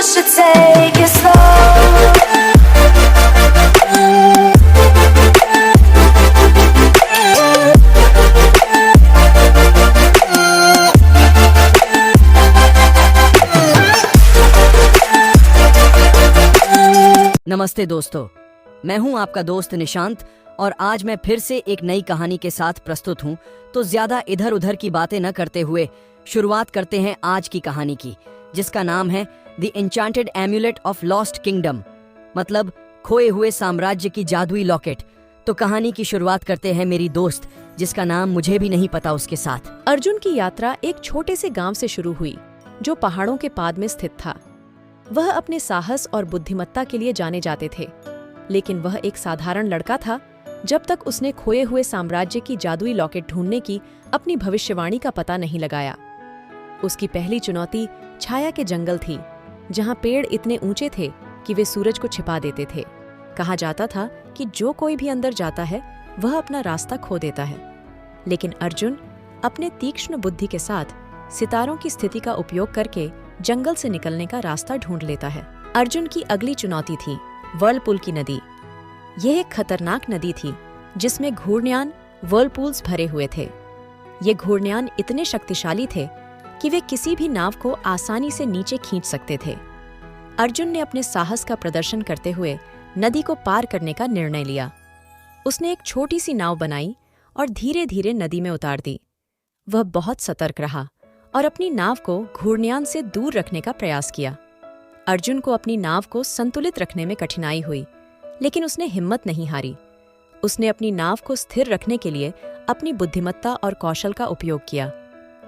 should take it slow. नमस्ते दोस्तों, मैं हूं आपका दोस्त निशांत और आज मैं फिर से एक नई कहानी के साथ प्रस्तुत हूं। तो ज्यादा इधर उधर की बातें न करते हुए शुरुआत करते हैं आज की कहानी की, जिसका नाम है the enchanted emulate of lost kingdom, मतलब खोए हुए साम्राज्य की जादुई लॉकेट। तो कहानी की शुरुआत करते हैं मेरी दोस्त, जिसका नाम मुझे भी नहीं पता, उसके साथ। अर्जुन की यात्रा एक छोटे से गांव से शुरू हुई जो पहाड़ों के पाद में स्थित था। वह अपने साहस और बुद्धिमत्ता के लिए जाने जाते थे, लेकिन वह एक साधारण लड़का था जब तक उसने खोए हुए साम्राज्य की जादुई लॉकेट ढूंढने की अपनी भविष्यवाणी का पता नहीं लगाया। उसकी पहली चुनौती छाया के जंगल थी, जहां पेड़ इतने ऊंचे थे कि वे सूरज को छिपा देते थे। कहा जाता था कि जो कोई भी अंदर जाता है वह अपना रास्ता खो देता है, लेकिन अर्जुन अपने तीक्ष्ण बुद्धि के साथ सितारों की स्थिति का उपयोग करके जंगल से निकलने का रास्ता ढूंढ लेता है। अर्जुन की अगली चुनौती थी वर्लपुल की नदी। यह एक खतरनाक नदी थी जिसमें घूर्णियान वर्लपूल्स भरे हुए थे। ये घूर्णियान इतने शक्तिशाली थे कि वे किसी भी नाव को आसानी से नीचे खींच सकते थे। अर्जुन ने अपने साहस का प्रदर्शन करते हुए नदी को पार करने का निर्णय लिया। उसने एक छोटी सी नाव बनाई और धीरे धीरे नदी में उतार दी। वह बहुत सतर्क रहा और अपनी नाव को घूर्णियान से दूर रखने का प्रयास किया। अर्जुन को अपनी नाव को संतुलित रखने में कठिनाई हुई, लेकिन उसने हिम्मत नहीं हारी। उसने अपनी नाव को स्थिर रखने के लिए अपनी बुद्धिमत्ता और कौशल का उपयोग किया।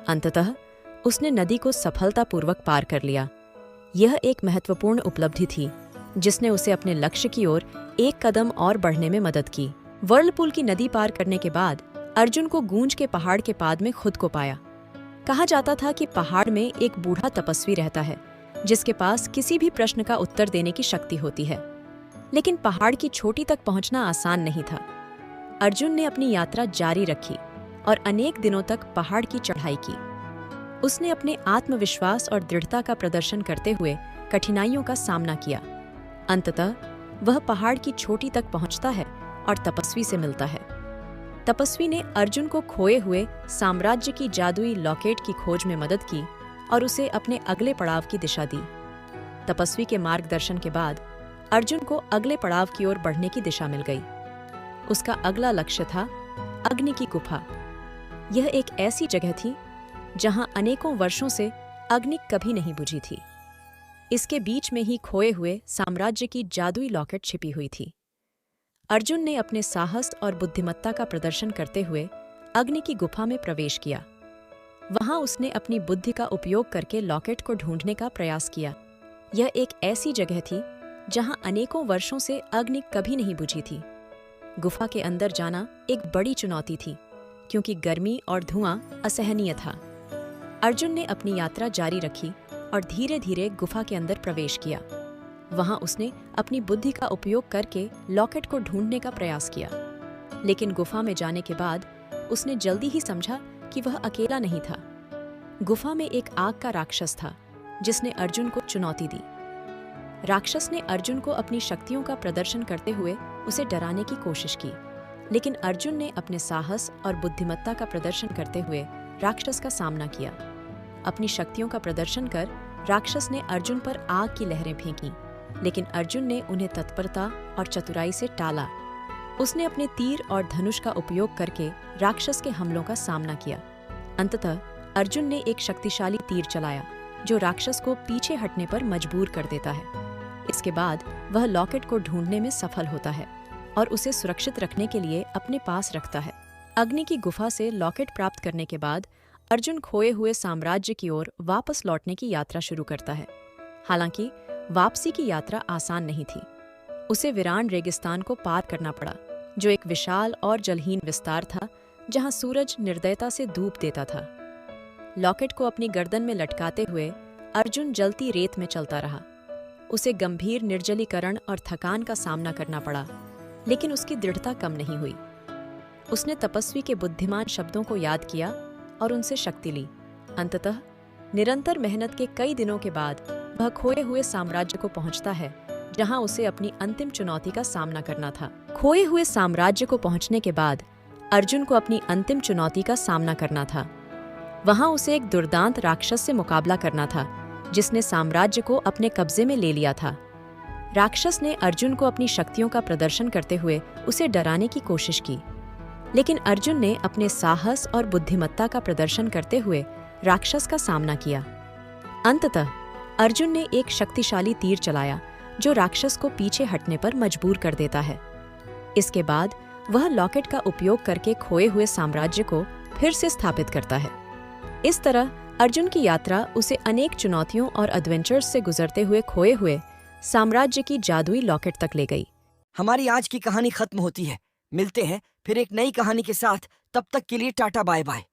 अंततः उसने नदी को सफलतापूर्वक पार कर लिया। यह एक महत्वपूर्ण उपलब्धि थी जिसने उसे अपने लक्ष्य की ओर एक कदम और बढ़ने में मदद की। वर्लपुल की नदी पार करने के बाद अर्जुन को गूंज के पहाड़ के पाद में खुद को पाया। कहा जाता था कि पहाड़ में एक बूढ़ा तपस्वी रहता है जिसके पास किसी भी प्रश्न का उत्तर देने की शक्ति होती है, लेकिन पहाड़ की चोटी तक पहुंचना आसान नहीं था। अर्जुन ने अपनी यात्रा जारी रखी और अनेक दिनों तक पहाड़ की चढ़ाई की। उसने अपने आत्मविश्वास और दृढ़ता का प्रदर्शन करते हुए कठिनाइयों का सामना किया। अंततः वह पहाड़ की चोटी तक पहुंचता है और तपस्वी से मिलता है। तपस्वी ने अर्जुन को खोए हुए साम्राज्य की जादुई लॉकेट की खोज में मदद की और उसे अपने अगले पड़ाव की दिशा दी। तपस्वी के मार्गदर्शन के बाद अर्जुन को अगले पड़ाव की ओर बढ़ने की दिशा मिल गई। उसका अगला लक्ष्य था अग्नि की गुफा। यह एक ऐसी जगह थी जहां अनेकों वर्षों से अग्नि कभी नहीं बुझी थी। इसके बीच में ही खोए हुए साम्राज्य की जादुई लॉकेट छिपी हुई थी। अर्जुन ने अपने साहस और बुद्धिमत्ता का प्रदर्शन करते हुए अग्नि की गुफा में प्रवेश किया। वहां उसने अपनी बुद्धि का उपयोग करके लॉकेट को ढूंढने का प्रयास किया। यह एक ऐसी जगह थी जहां अनेकों वर्षों से अग्नि कभी नहीं बुझी थी। गुफा के अंदर जाना एक बड़ी चुनौती थी, क्योंकि गर्मी और धुआं असहनीय था। अर्जुन ने अपनी यात्रा जारी रखी और धीरे धीरे गुफा के अंदर प्रवेश किया। वहां उसने अपनी बुद्धि का उपयोग करके लॉकेट को ढूंढने का प्रयास किया, लेकिन गुफा में जाने के बाद उसने जल्दी ही समझा कि वह अकेला नहीं था। गुफा में एक आग का राक्षस था जिसने अर्जुन को चुनौती दी। राक्षस ने अर्जुन को अपनी शक्तियों का प्रदर्शन करते हुए उसे डराने की कोशिश की, लेकिन अर्जुन ने अपने साहस और बुद्धिमत्ता का प्रदर्शन करते हुए राक्षस का सामना किया। अपनी शक्तियों का प्रदर्शन कर राक्षस ने अर्जुन पर आग की लहरें फेंकी, लेकिन अर्जुन ने उन्हें तत्परता और चतुराई से टाला। उसने अपने तीर और धनुष का उपयोग करके राक्षस के हमलों का सामना किया। अंततः अर्जुन ने एक शक्तिशाली तीर चलाया जो राक्षस को पीछे हटने पर मजबूर कर देता है। इसके बाद वह लॉकेट को ढूंढने में सफल होता है और उसे सुरक्षित रखने के लिए अपने पास रखता है। अग्नि की गुफा से लॉकेट प्राप्त करने के बाद अर्जुन खोए हुए साम्राज्य की ओर वापस लौटने की यात्रा शुरू करता है। हालांकि वापसी की यात्रा आसान नहीं थी। उसे वीरान रेगिस्तान को पार करना पड़ा, जो एक विशाल और जलहीन विस्तार था जहां सूरज निर्दयता से धूप देता था। लॉकेट को अपनी गर्दन में लटकाते हुए अर्जुन जलती रेत में चलता रहा। उसे गंभीर निर्जलीकरण और थकान का सामना करना पड़ा, लेकिन उसकी दृढ़ता कम नहीं हुई। उसने तपस्वी के बुद्धिमान शब्दों को याद किया और उनसे शक्ति ली। अंततः निरंतर मेहनत के कई दिनों के बाद वह खोए हुए साम्राज्य को पहुंचता है, जहां उसे अपनी अंतिम चुनौती का सामना करना था। खोए हुए साम्राज्य को पहुंचने के बाद अर्जुन को अपनी अंतिम चुनौती का सामना करना था। वहां उसे एक दुर्दांत राक्षस से मुकाबला करना था, जिसने साम्राज्य को अपने कब्जे में ले लिया था। राक्षस ने अर्जुन को अपनी शक्तियों का प्रदर्शन करते हुए उसे डराने की कोशिश की, लेकिन अर्जुन ने अपने साहस और बुद्धिमत्ता का प्रदर्शन करते हुए राक्षस का सामना किया। अंततः अर्जुन ने एक शक्तिशाली तीर चलाया, जो राक्षस को पीछे हटने पर मजबूर कर देता है। इसके बाद वह लॉकेट का उपयोग करके खोए हुए साम्राज्य को फिर से स्थापित करता है। इस तरह अर्जुन की यात्रा उसे अनेक चुनौतियों और एडवेंचर्स से गुजरते हुए खोए हुए साम्राज्य की जादुई लॉकेट तक ले गई। हमारी आज की कहानी खत्म होती है। मिलते हैं फिर एक नई कहानी के साथ। तब तक के लिए टाटा बाय बाय।